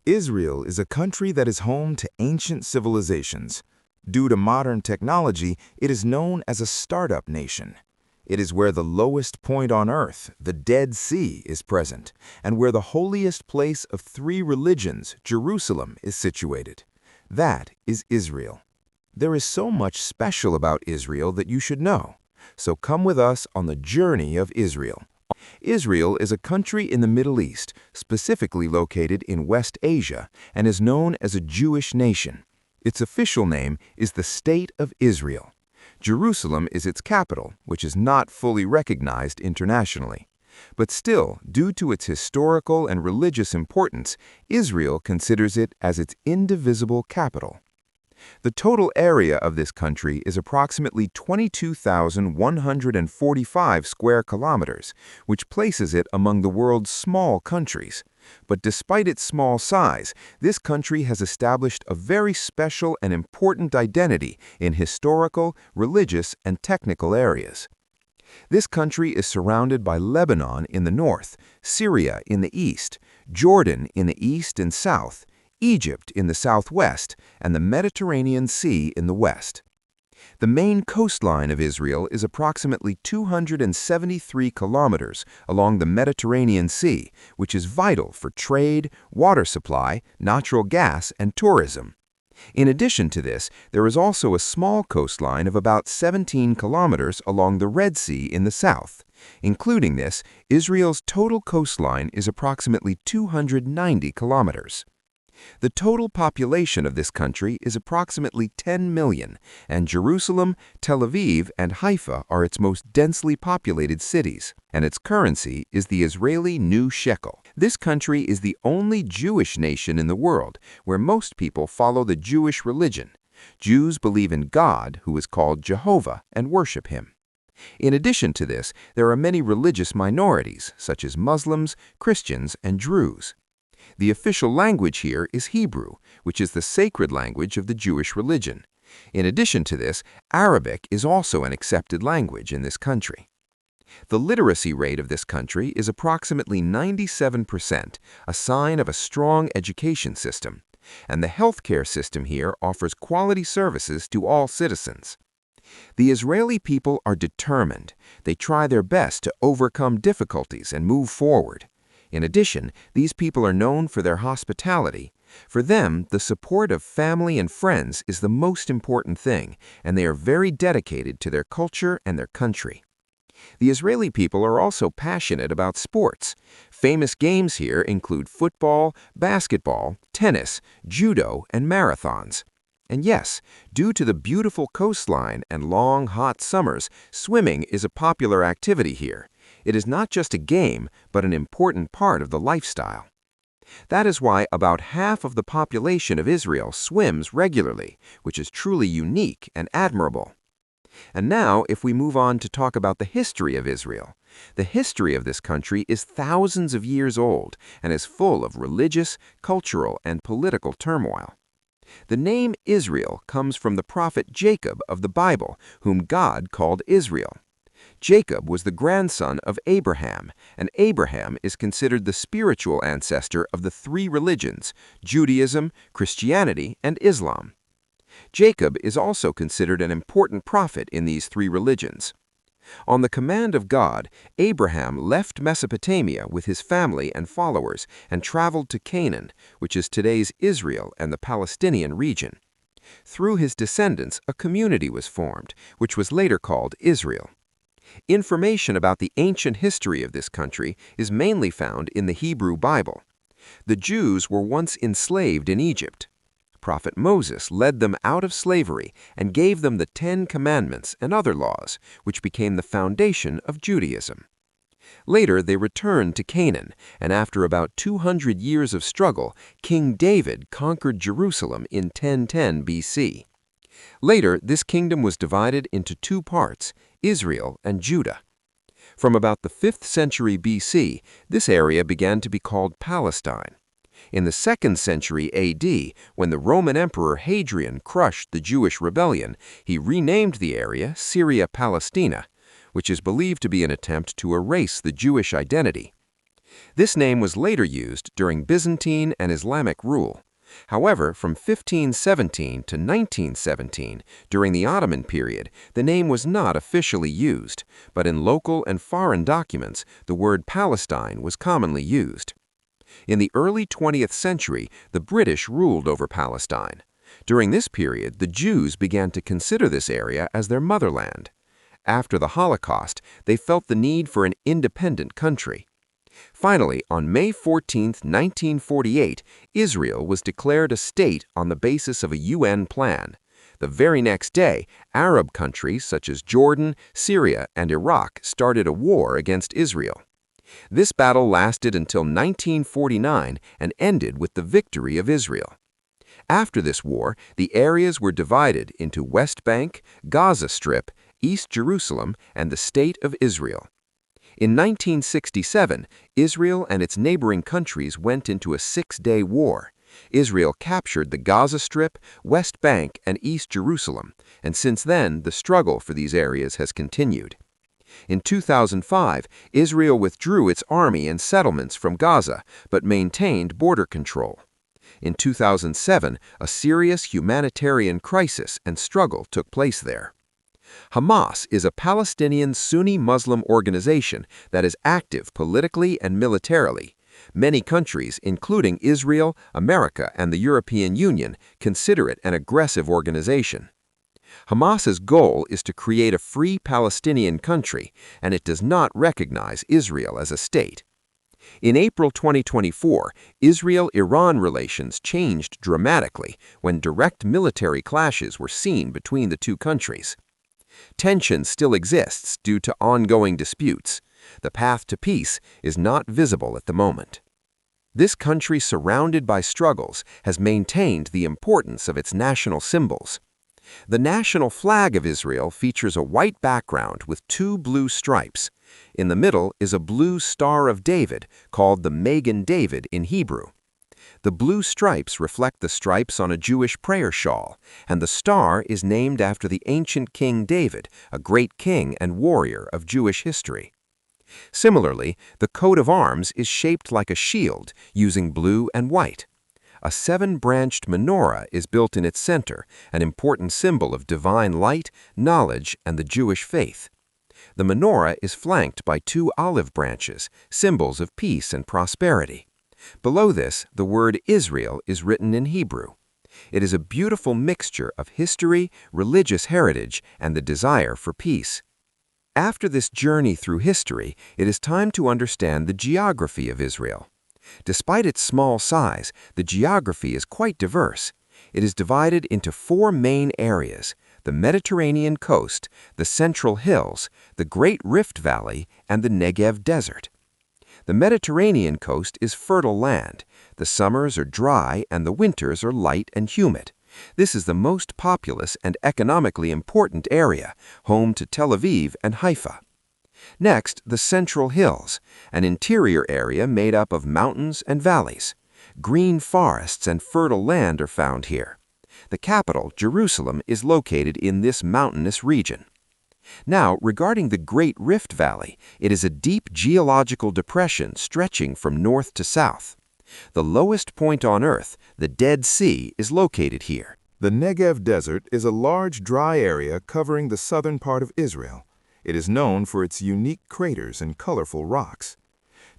Israel is a country that is home to ancient civilizations. Due to modern technology, it is known as a startup nation. It is where the lowest point on earth, the Dead Sea, is present, and where the holiest place of three religions, Jerusalem, is situated. That is Israel. There is so much special about Israel that you should know. So come with us on the journey of Israel. Israel is a country in the Middle East, specifically located in West Asia, and is known as a Jewish nation. Its official name is the State of Israel. Jerusalem is its capital, which is not fully recognized internationally. But still, due to its historical and religious importance, Israel considers it as its indivisible capital. The total area of this country is approximately 22,145 square kilometers, which places it among the world's small countries. But despite its small size, this country has established a very special and important identity in historical, religious, and technical areas. This country is surrounded by Lebanon in the north, Syria in the east, Jordan in the east and south, Egypt in the southwest, and the Mediterranean Sea in the west. The main coastline of Israel is approximately 273 kilometers along the Mediterranean Sea, which is vital for trade, water supply, natural gas, and tourism. In addition to this, there is also a small coastline of about 17 kilometers along the Red Sea in the south. Including this, Israel's total coastline is approximately 290 kilometers. The total population of this country is approximately 10 million, and Jerusalem, Tel Aviv, and Haifa are its most densely populated cities, and its currency is the Israeli new shekel. This country is the only Jewish nation in the world where most people follow the Jewish religion. Jews believe in God, who is called Jehovah, and worship him. In addition to this, there are many religious minorities, such as Muslims, Christians, and Druze. The official language here is Hebrew, which is the sacred language of the Jewish religion. In addition to this, Arabic is also an accepted language in this country. The literacy rate of this country is approximately 97%, a sign of a strong education system, and the healthcare system here offers quality services to all citizens. The Israeli people are determined. They try their best to overcome difficulties and move forward. In addition, these people are known for their hospitality. For them, the support of family and friends is the most important thing, and they are very dedicated to their culture and their country. The Israeli people are also passionate about sports. Famous games here include football, basketball, tennis, judo, and marathons. And yes, due to the beautiful coastline and long, hot summers, swimming is a popular activity here. It is not just a game, but an important part of the lifestyle. That is why about half of the population of Israel swims regularly, which is truly unique and admirable. And now, if we move on to talk about the history of Israel. The history of this country is thousands of years old and is full of religious, cultural, and political turmoil. The name Israel comes from the prophet Jacob of the Bible, whom God called Israel. Jacob was the grandson of Abraham, and Abraham is considered the spiritual ancestor of the three religions, Judaism, Christianity, and Islam. Jacob is also considered an important prophet in these three religions. On the command of God, Abraham left Mesopotamia with his family and followers and traveled to Canaan, which is today's Israel and the Palestinian region. Through his descendants, a community was formed, which was later called Israel. Information about the ancient history of this country is mainly found in the Hebrew Bible. The Jews were once enslaved in Egypt. Prophet Moses led them out of slavery and gave them the 10 Commandments and other laws, which became the foundation of Judaism. Later, they returned to Canaan, and after about 200 years of struggle, King David conquered Jerusalem in 1010 BC. Later, this kingdom was divided into two parts, Israel and Judah. From about the 5th century BC, this area began to be called Palestine. In the 2nd century AD, when the Roman Emperor Hadrian crushed the Jewish rebellion, he renamed the area Syria-Palestina, which is believed to be an attempt to erase the Jewish identity. This name was later used during Byzantine and Islamic rule. However, from 1517 to 1917, during the Ottoman period, the name was not officially used, but in local and foreign documents, the word Palestine was commonly used. In the early 20th century, the British ruled over Palestine. During this period, the Jews began to consider this area as their motherland. After the Holocaust, they felt the need for an independent country. Finally, on May 14, 1948, Israel was declared a state on the basis of a UN plan. The very next day, Arab countries such as Jordan, Syria, and Iraq started a war against Israel. This battle lasted until 1949 and ended with the victory of Israel. After this war, the areas were divided into West Bank, Gaza Strip, East Jerusalem, and the State of Israel. In 1967, Israel and its neighboring countries went into a six-day war. Israel captured the Gaza Strip, West Bank, and East Jerusalem, and since then, the struggle for these areas has continued. In 2005, Israel withdrew its army and settlements from Gaza, but maintained border control. In 2007, a serious humanitarian crisis and struggle took place there. Hamas is a Palestinian Sunni Muslim organization that is active politically and militarily. Many countries, including Israel, America, and the European Union, consider it an aggressive organization. Hamas's goal is to create a free Palestinian country, and it does not recognize Israel as a state. In April 2024, Israel-Iran relations changed dramatically when direct military clashes were seen between the two countries. Tension still exists due to ongoing disputes. The path to peace is not visible at the moment. This country, surrounded by struggles, has maintained the importance of its national symbols. The national flag of Israel features a white background with two blue stripes. In the middle is a blue Star of David, called the Magen David in Hebrew. The blue stripes reflect the stripes on a Jewish prayer shawl, and the star is named after the ancient King David, a great king and warrior of Jewish history. Similarly, the coat of arms is shaped like a shield, using blue and white. A seven-branched menorah is built in its center, an important symbol of divine light, knowledge, and the Jewish faith. The menorah is flanked by two olive branches, symbols of peace and prosperity. Below this, the word Israel is written in Hebrew. It is a beautiful mixture of history, religious heritage, and the desire for peace. After this journey through history, it is time to understand the geography of Israel. Despite its small size, the geography is quite diverse. It is divided into four main areas: the Mediterranean coast, the Central Hills, the Great Rift Valley, and the Negev Desert. The Mediterranean coast is fertile land. The summers are dry and the winters are light and humid. This is the most populous and economically important area, home to Tel Aviv and Haifa. Next, the Central Hills, an interior area made up of mountains and valleys. Green forests and fertile land are found here. The capital, Jerusalem, is located in this mountainous region. Now, regarding the Great Rift Valley, it is a deep geological depression stretching from north to south. The lowest point on Earth, the Dead Sea, is located here. The Negev Desert is a large dry area covering the southern part of Israel. It is known for its unique craters and colorful rocks.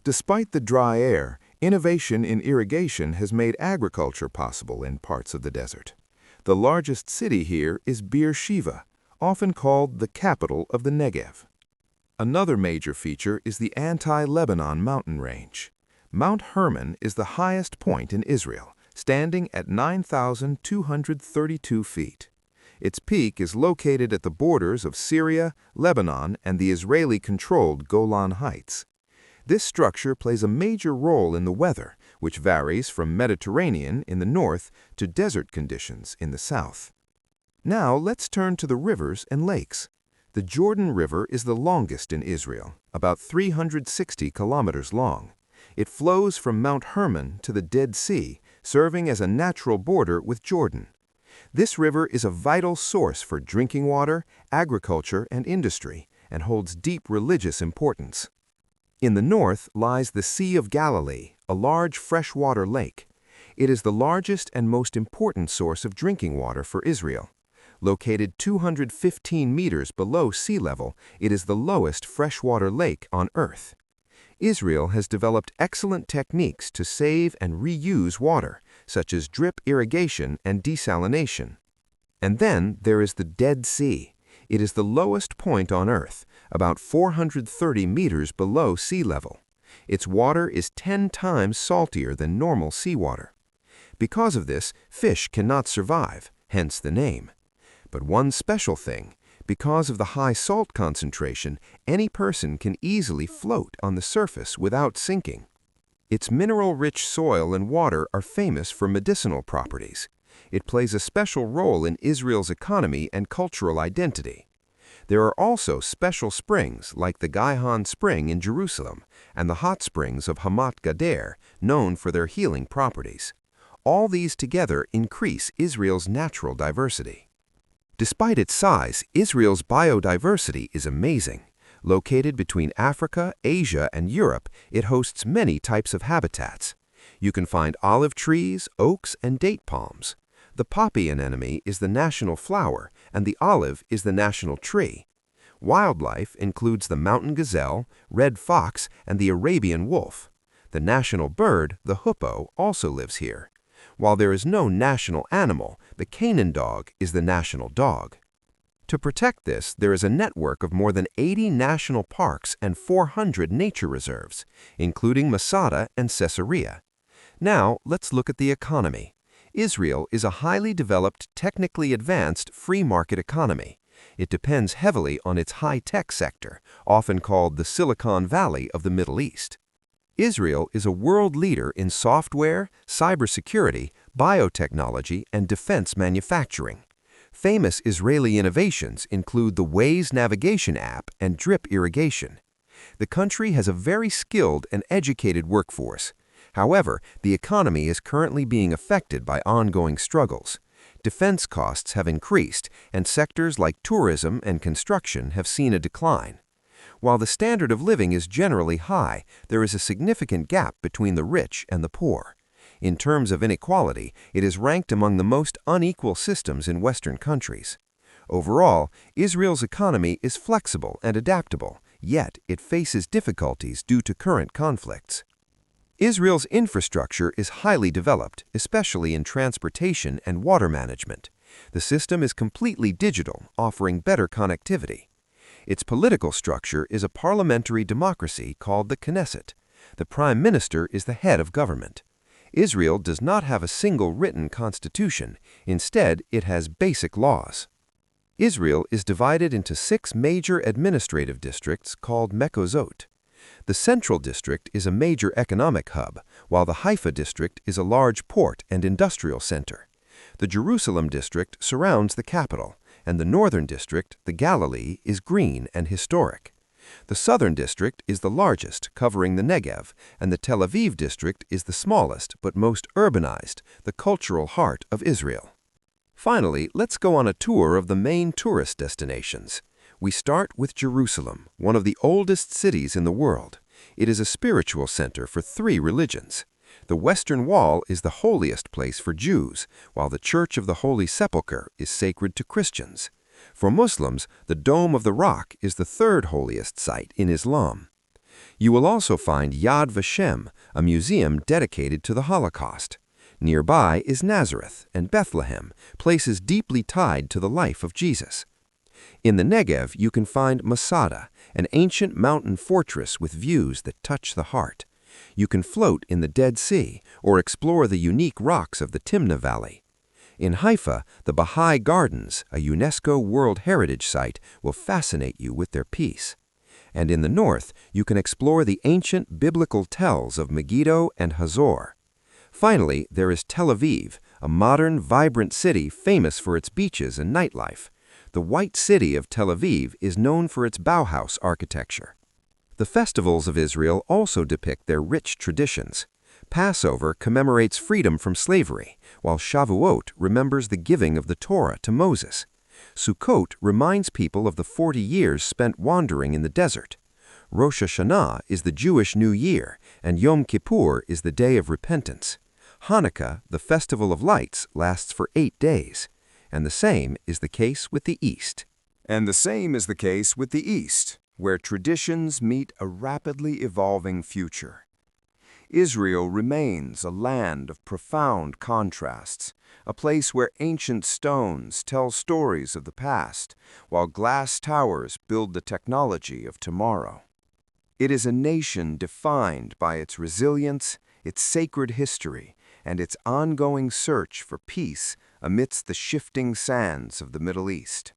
Despite the dry air, innovation in irrigation has made agriculture possible in parts of the desert. The largest city here is Beersheba, often called the capital of the Negev. Another major feature is the anti-Lebanon mountain range. Mount Hermon is the highest point in Israel, standing at 9,232 feet. Its peak is located at the borders of Syria, Lebanon, and the Israeli-controlled Golan Heights. This structure plays a major role in the weather, which varies from Mediterranean in the north to desert conditions in the south. Now let's turn to the rivers and lakes. The Jordan River is the longest in Israel, about 360 kilometers long. It flows from Mount Hermon to the Dead Sea, serving as a natural border with Jordan. This river is a vital source for drinking water, agriculture, and industry, and holds deep religious importance. In the north lies the Sea of Galilee, a large freshwater lake. It is the largest and most important source of drinking water for Israel. Located 215 meters below sea level, it is the lowest freshwater lake on Earth. Israel has developed excellent techniques to save and reuse water, such as drip irrigation and desalination. And then there is the Dead Sea. It is the lowest point on Earth, about 430 meters below sea level. Its water is 10 times saltier than normal seawater. Because of this, fish cannot survive, hence the name. But one special thing, because of the high salt concentration, any person can easily float on the surface without sinking. Its mineral-rich soil and water are famous for medicinal properties. It plays a special role in Israel's economy and cultural identity. There are also special springs like the Gihon Spring in Jerusalem and the hot springs of Hamat Gader, known for their healing properties. All these together increase Israel's natural diversity. Despite its size, Israel's biodiversity is amazing. Located between Africa, Asia, and Europe, it hosts many types of habitats. You can find olive trees, oaks, and date palms. The poppy anemone is the national flower, and the olive is the national tree. Wildlife includes the mountain gazelle, red fox, and the Arabian wolf. The national bird, the hippo, also lives here. While there is no national animal, the Canaan dog is the national dog. To protect this, there is a network of more than 80 national parks and 400 nature reserves, including Masada and Caesarea. Now, let's look at the economy. Israel is a highly developed, technically advanced, free market economy. It depends heavily on its high-tech sector, often called the Silicon Valley of the Middle East. Israel is a world leader in software, cybersecurity, biotechnology, and defense manufacturing. Famous Israeli innovations include the Waze navigation app and drip irrigation. The country has a very skilled and educated workforce. However, the economy is currently being affected by ongoing struggles. Defense costs have increased, and sectors like tourism and construction have seen a decline. While the standard of living is generally high, there is a significant gap between the rich and the poor. In terms of inequality, it is ranked among the most unequal systems in Western countries. Overall, Israel's economy is flexible and adaptable, yet it faces difficulties due to current conflicts. Israel's infrastructure is highly developed, especially in transportation and water management. The system is completely digital, offering better connectivity. Its political structure is a parliamentary democracy called the Knesset. The prime minister is the head of government. Israel does not have a single written constitution. Instead, it has basic laws. Israel is divided into 6 major administrative districts called Mechozot. The Central District is a major economic hub, while the Haifa District is a large port and industrial center. The Jerusalem District surrounds the capital, and the Northern District, the Galilee, is green and historic. The Southern District is the largest, covering the Negev, and the Tel Aviv District is the smallest but most urbanized, the cultural heart of Israel. Finally, let's go on a tour of the main tourist destinations. We start with Jerusalem, one of the oldest cities in the world. It is a spiritual center for 3 religions. The Western Wall is the holiest place for Jews, while the Church of the Holy Sepulchre is sacred to Christians. For Muslims, the Dome of the Rock is the 3rd holiest site in Islam. You will also find Yad Vashem, a museum dedicated to the Holocaust. Nearby is Nazareth and Bethlehem, places deeply tied to the life of Jesus. In the Negev, you can find Masada, an ancient mountain fortress with views that touch the heart. You can float in the Dead Sea or explore the unique rocks of the Timna Valley. In Haifa, the Baha'i Gardens, a UNESCO World Heritage Site, will fascinate you with their peace. And in the north, you can explore the ancient biblical tells of Megiddo and Hazor. Finally, there is Tel Aviv, a modern, vibrant city famous for its beaches and nightlife. The White City of Tel Aviv is known for its Bauhaus architecture. The festivals of Israel also depict their rich traditions. Passover commemorates freedom from slavery, while Shavuot remembers the giving of the Torah to Moses. Sukkot reminds people of the 40 years spent wandering in the desert. Rosh Hashanah is the Jewish New Year, and Yom Kippur is the Day of Repentance. Hanukkah, the Festival of Lights, lasts for 8 days, and the same is the case with the East. And the same is the case with the East, where traditions meet a rapidly evolving future. Israel remains a land of profound contrasts, a place where ancient stones tell stories of the past, while glass towers build the technology of tomorrow. It is a nation defined by its resilience, its sacred history, and its ongoing search for peace amidst the shifting sands of the Middle East.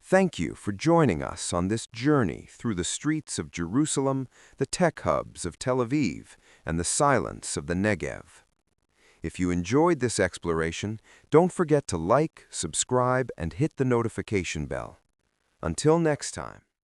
Thank you for joining us on this journey through the streets of Jerusalem, the tech hubs of Tel Aviv, and the silence of the Negev. If you enjoyed this exploration, don't forget to like, subscribe, and hit the notification bell. Until next time.